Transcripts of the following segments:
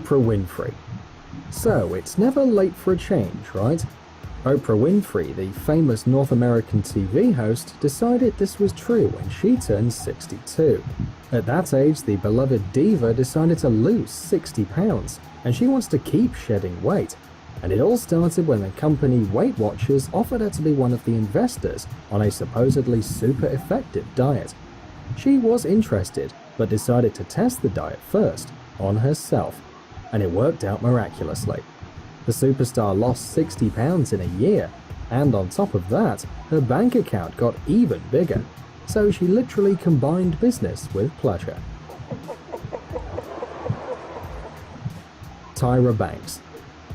Oprah Winfrey. So it's never late for a change, right? Oprah Winfrey, the famous North American TV host, decided this was true when she turned 62. At that age, the beloved diva decided to lose 60 pounds, and she wants to keep shedding weight. And it all started when the company Weight Watchers offered her to be one of the investors on a supposedly super effective diet. She was interested, but decided to test the diet first, on herself, and it worked out miraculously. The superstar lost 60 pounds in a year, and on top of that, her bank account got even bigger, so she literally combined business with pleasure. Tyra Banks.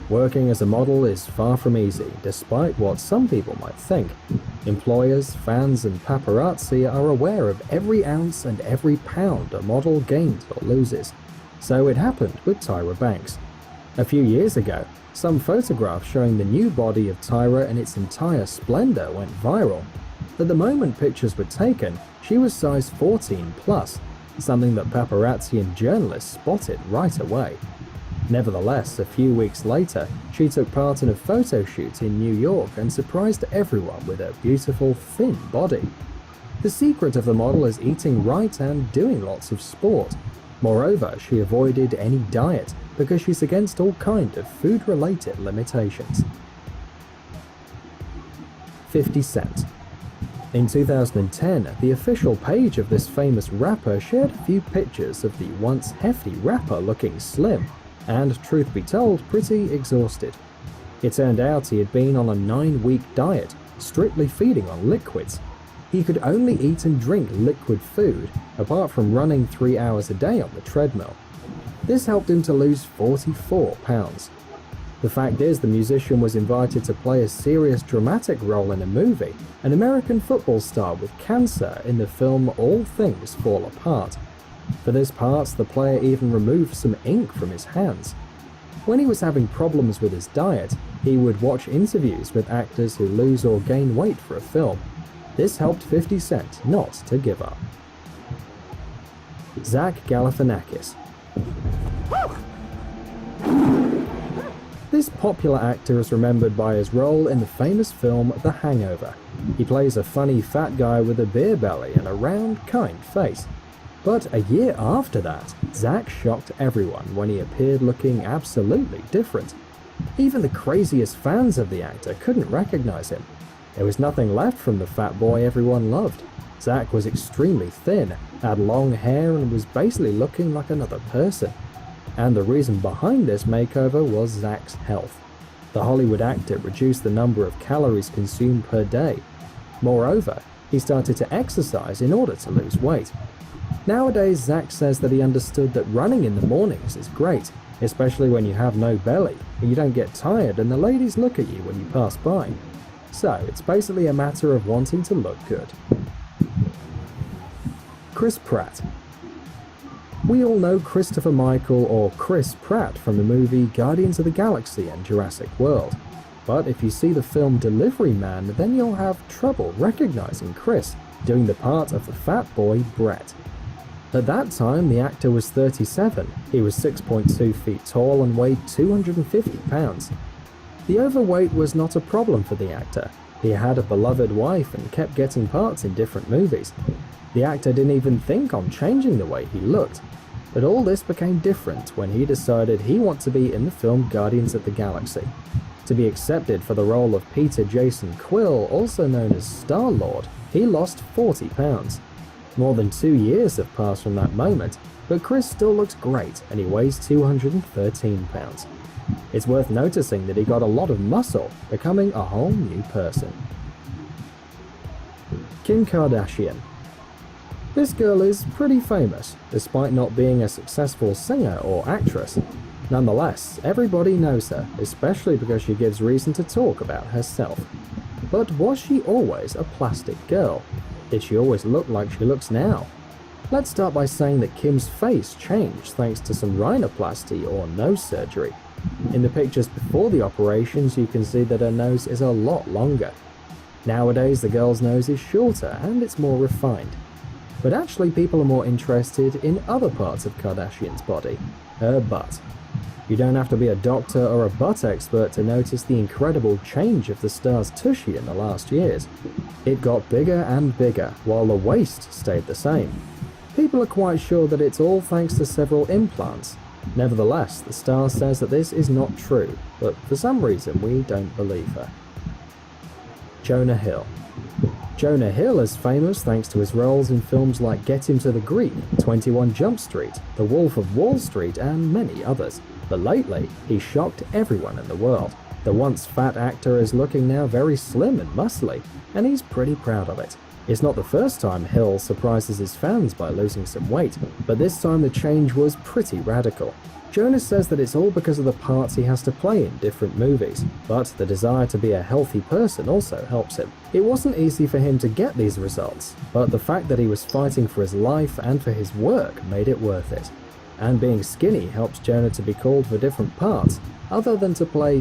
Working as a model is far from easy, despite what some people might think. Employers, fans, and paparazzi are aware of every ounce and every pound a model gains or loses. So it happened with Tyra Banks. A few years ago, some photographs showing the new body of Tyra in its entire splendor went viral. At the moment pictures were taken, she was size 14 plus, something that paparazzi and journalists spotted right away. Nevertheless, a few weeks later, she took part in a photo shoot in New York and surprised everyone with her beautiful, thin body. The secret of the model is eating right and doing lots of sport. Moreover, she avoided any diet because she's against all kind of food-related limitations. 50 Cent. In 2010, the official page of this famous rapper shared a few pictures of the once hefty rapper looking slim, and truth be told, pretty exhausted. It turned out he had been on a 9-week diet, strictly feeding on liquids. He could only eat and drink liquid food, apart from running 3 hours a day on the treadmill. This helped him to lose 44 pounds. The fact is, the musician was invited to play a serious dramatic role in a movie, an American football star with cancer in the film All Things Fall Apart. For this part, the player even removed some ink from his hands. When he was having problems with his diet, he would watch interviews with actors who lose or gain weight for a film. This helped 50 Cent not to give up. Zach Galifianakis. This popular actor is remembered by his role in the famous film The Hangover. He plays a funny fat guy with a beer belly and a round, kind face. But a year after that, Zach shocked everyone when he appeared looking absolutely different. Even the craziest fans of the actor couldn't recognize him. There was nothing left from the fat boy everyone loved. Zach was extremely thin, had long hair, and was basically looking like another person. And the reason behind this makeover was Zach's health. The Hollywood actor reduced the number of calories consumed per day. Moreover, he started to exercise in order to lose weight. Nowadays, Zach says that he understood that running in the mornings is great, especially when you have no belly and you don't get tired and the ladies look at you when you pass by. So it's basically a matter of wanting to look good. Chris Pratt. We all know Christopher Michael or Chris Pratt from the movie Guardians of the Galaxy and Jurassic World. But if you see the film Delivery Man, then you'll have trouble recognizing Chris doing the part of the fat boy Brett. At that time, the actor was 37, he was 6.2 feet tall and weighed 250 pounds. The overweight was not a problem for the actor. He had a beloved wife and kept getting parts in different movies. The actor didn't even think on changing the way he looked. But all this became different when he decided he wanted to be in the film Guardians of the Galaxy. To be accepted for the role of Peter Jason Quill, also known as Star-Lord, he lost 40 pounds. More than 2 years have passed from that moment, but Chris still looks great and he weighs 213 pounds. It's worth noticing that he got a lot of muscle, becoming a whole new person. Kim Kardashian. This girl is pretty famous, despite not being a successful singer or actress. Nonetheless, everybody knows her, especially because she gives reason to talk about herself. But was she always a plastic girl? Did she always look like she looks now? Let's start by saying that Kim's face changed thanks to some rhinoplasty or nose surgery. In the pictures before the operations, you can see that her nose is a lot longer. Nowadays, the girl's nose is shorter and it's more refined. But actually, people are more interested in other parts of Kardashian's body, her butt. You don't have to be a doctor or a butt expert to notice the incredible change of the star's tushy in the last years. It got bigger and bigger, while the waist stayed the same. People are quite sure that it's all thanks to several implants. Nevertheless, the star says that this is not true, but for some reason we don't believe her. Jonah Hill. Jonah Hill is famous thanks to his roles in films like Get Him to the Greek, 21 Jump Street, The Wolf of Wall Street, and many others. But lately, he shocked everyone in the world. The once fat actor is looking now very slim and muscly, and he's pretty proud of it. It's not the first time Hill surprises his fans by losing some weight, but this time the change was pretty radical. Jonah says that it's all because of the parts he has to play in different movies, but the desire to be a healthy person also helps him. It wasn't easy for him to get these results, but the fact that he was fighting for his life and for his work made it worth it. And being skinny helps Jonah to be called for different parts, other than to play